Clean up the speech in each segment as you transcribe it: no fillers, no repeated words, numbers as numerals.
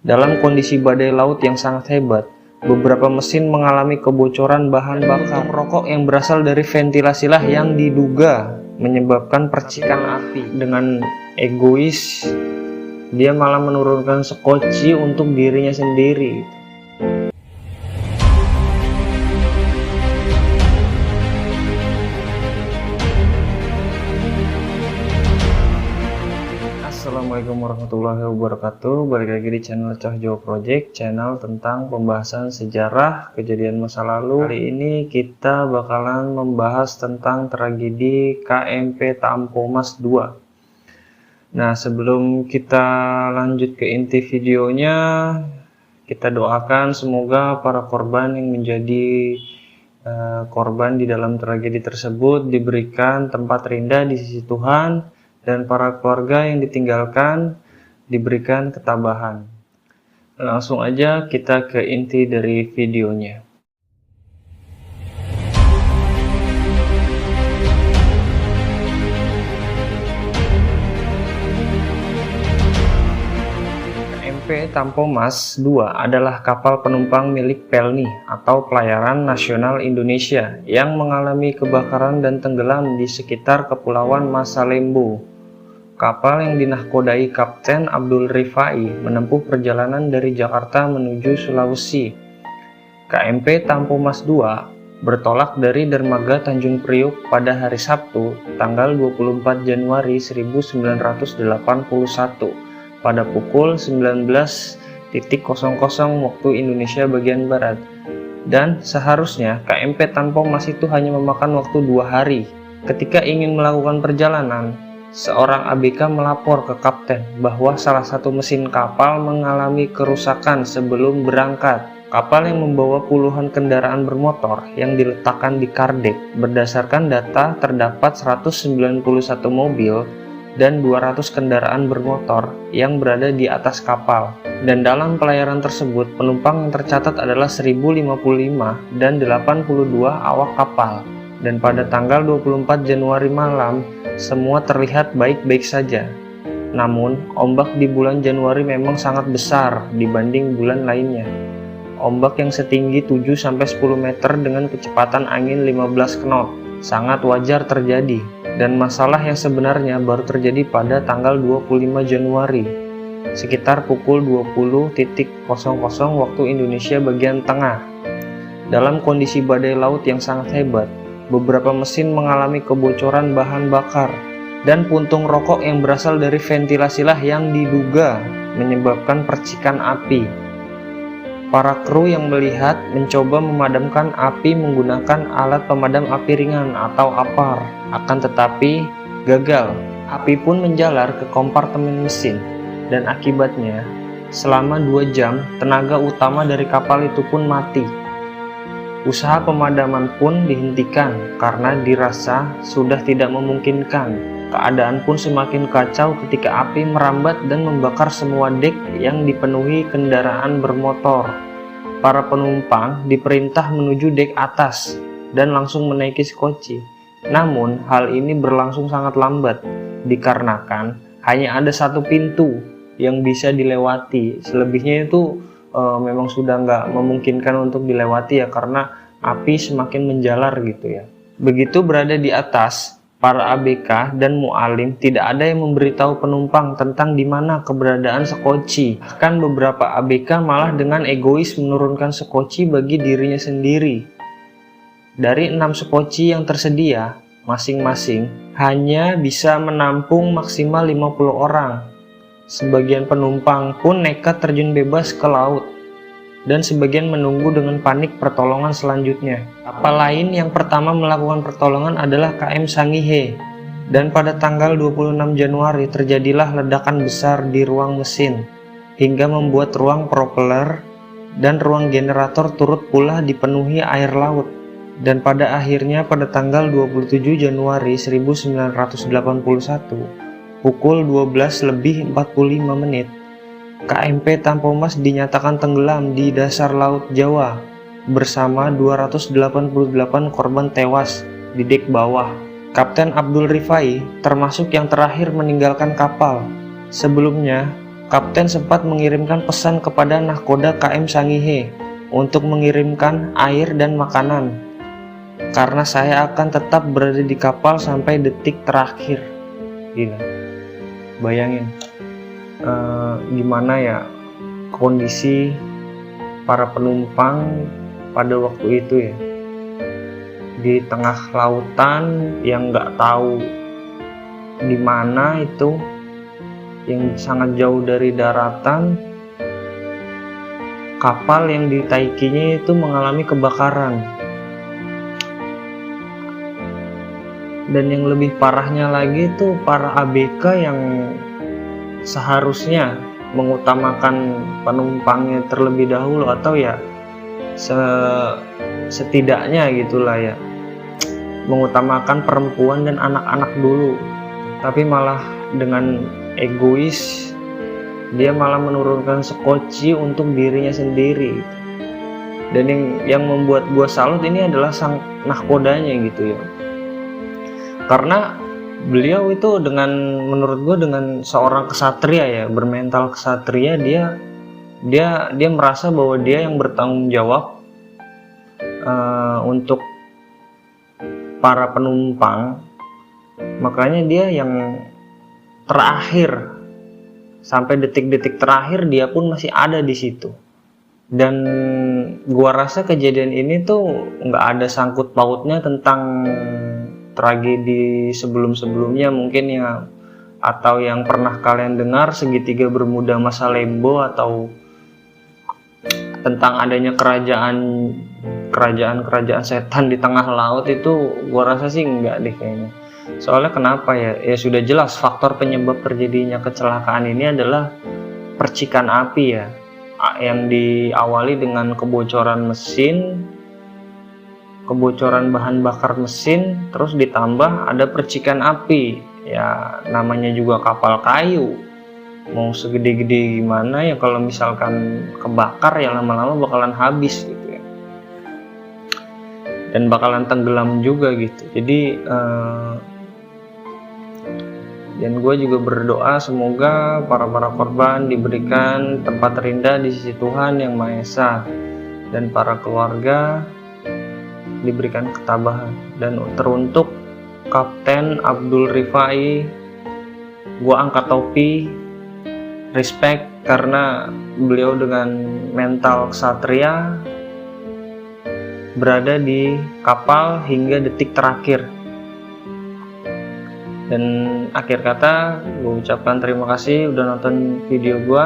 Dalam kondisi badai laut yang sangat hebat, beberapa mesin mengalami kebocoran bahan bakar. Rokok yang berasal dari ventilasilah yang diduga menyebabkan percikan api. Dengan egois, dia malah menurunkan sekoci untuk dirinya sendiri. Assalamualaikum warahmatullahi wabarakatuh. Balik lagi di channel Cahyo Project, channel tentang pembahasan sejarah kejadian masa lalu. Kali ini kita bakalan membahas tentang tragedi KMP Tampo Mas II. Nah, sebelum kita lanjut ke inti videonya, kita doakan semoga para korban yang menjadi korban di dalam tragedi tersebut diberikan tempat terindah di sisi Tuhan, dan para keluarga yang ditinggalkan diberikan ketabahan. Langsung aja kita ke inti dari videonya. KMP Tampo Mas II adalah kapal penumpang milik Pelni atau Pelayaran Nasional Indonesia yang mengalami kebakaran dan tenggelam di sekitar Kepulauan Masalembo. Kapal yang dinahkodai Kapten Abdul Rifai menempuh perjalanan dari Jakarta menuju Sulawesi. KMP Tampo Mas II bertolak dari dermaga Tanjung Priok pada hari Sabtu, tanggal 24 Januari 1981 pada pukul 19.00 waktu Indonesia bagian Barat. Dan seharusnya KMP Tampo Mas itu hanya memakan waktu 2 hari. Ketika ingin melakukan perjalanan, seorang ABK melapor ke kapten bahwa salah satu mesin kapal mengalami kerusakan sebelum berangkat. Kapal yang membawa puluhan kendaraan bermotor yang diletakkan di kardek. Berdasarkan data, terdapat 191 mobil dan 200 kendaraan bermotor yang berada di atas kapal. Dan dalam pelayaran tersebut, penumpang yang tercatat adalah 1055 dan 82 awak kapal. Dan pada tanggal 24 Januari malam, semua terlihat baik-baik saja. Namun, ombak di bulan Januari memang sangat besar dibanding bulan lainnya. Ombak yang setinggi 7-10 meter dengan kecepatan angin 15 knot sangat wajar terjadi. Dan masalah yang sebenarnya baru terjadi pada tanggal 25 Januari, sekitar pukul 20.00 waktu Indonesia bagian tengah. Dalam kondisi badai laut yang sangat hebat, beberapa mesin mengalami kebocoran bahan bakar, dan puntung rokok yang berasal dari ventilasilah yang diduga menyebabkan percikan api. Para kru yang melihat mencoba memadamkan api menggunakan alat pemadam api ringan atau APAR, akan tetapi gagal. Api pun menjalar ke kompartemen mesin, dan akibatnya selama 2 jam tenaga utama dari kapal itu pun mati. Usaha pemadaman pun dihentikan karena dirasa sudah tidak memungkinkan. Keadaan pun semakin kacau ketika api merambat dan membakar semua dek yang dipenuhi kendaraan bermotor. Para penumpang diperintah menuju dek atas dan langsung menaiki sekoci. Namun hal ini berlangsung sangat lambat dikarenakan hanya ada satu pintu yang bisa dilewati. Selebihnya itu memang sudah nggak memungkinkan untuk dilewati ya, karena api semakin menjalar gitu ya. Begitu berada di atas, para ABK dan mualim tidak ada yang memberitahu penumpang tentang di mana keberadaan sekoci. Bahkan beberapa ABK malah dengan egois menurunkan sekoci bagi dirinya sendiri. Dari 6 sekoci yang tersedia, masing-masing hanya bisa menampung maksimal 50 orang. Sebagian penumpang pun nekat terjun bebas ke laut, dan sebagian menunggu dengan panik pertolongan selanjutnya. Kapal lain yang pertama melakukan pertolongan adalah KM Sangihe, dan pada tanggal 26 Januari terjadilah ledakan besar di ruang mesin, hingga membuat ruang propeller dan ruang generator turut pula dipenuhi air laut. Dan pada akhirnya pada tanggal 27 Januari 1981, pukul 12:45 KMP Tampo Mas dinyatakan tenggelam di dasar Laut Jawa bersama 288 korban tewas di dek bawah. Kapten Abdul Rifai termasuk yang terakhir meninggalkan kapal. Sebelumnya, Kapten sempat mengirimkan pesan kepada nahkoda KM Sangihe untuk mengirimkan air dan makanan, karena saya akan tetap berada di kapal sampai detik terakhir. Gila, bayangin gimana ya kondisi para penumpang pada waktu itu ya, di tengah lautan yang nggak tahu di mana itu, yang sangat jauh dari daratan. Kapal yang ditaikinya itu mengalami kebakaran, dan yang lebih parahnya lagi itu para ABK yang seharusnya mengutamakan penumpangnya terlebih dahulu, atau ya setidaknya gitulah ya, mengutamakan perempuan dan anak-anak dulu, tapi malah dengan egois dia malah menurunkan sekoci untuk dirinya sendiri. Dan yang membuat gua salut ini adalah sang nahkodanya gitu ya, karena beliau itu menurut gue dengan seorang kesatria ya, bermental kesatria, dia merasa bahwa dia yang bertanggung jawab untuk para penumpang. Makanya dia yang terakhir, sampai detik-detik terakhir dia pun masih ada di situ. Dan gua rasa kejadian ini tuh nggak ada sangkut pautnya tentang tragedi sebelum-sebelumnya mungkin ya, atau yang pernah kalian dengar segitiga bermuda masa Lembo, atau tentang adanya kerajaan setan di tengah laut. Itu gua rasa sih enggak deh kayaknya. Soalnya kenapa ya? Ya sudah jelas faktor penyebab terjadinya kecelakaan ini adalah percikan api ya, yang diawali dengan kebocoran mesin, kebocoran bahan bakar mesin, terus ditambah ada percikan api. Ya namanya juga kapal kayu, mau segede-gede gimana ya, kalau misalkan kebakar ya lama-lama bakalan habis gitu ya, dan bakalan tenggelam juga gitu. Jadi dan gue juga berdoa semoga para korban diberikan tempat terindah di sisi Tuhan Yang Maha Esa, dan para keluarga diberikan ketabahan. Dan teruntuk Kapten Abdul Rifai, gue angkat topi, respect, karena beliau dengan mental ksatria berada di kapal hingga detik terakhir. Dan akhir kata gue ucapkan terima kasih udah nonton video gue.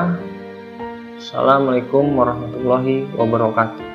Assalamualaikum warahmatullahi wabarakatuh.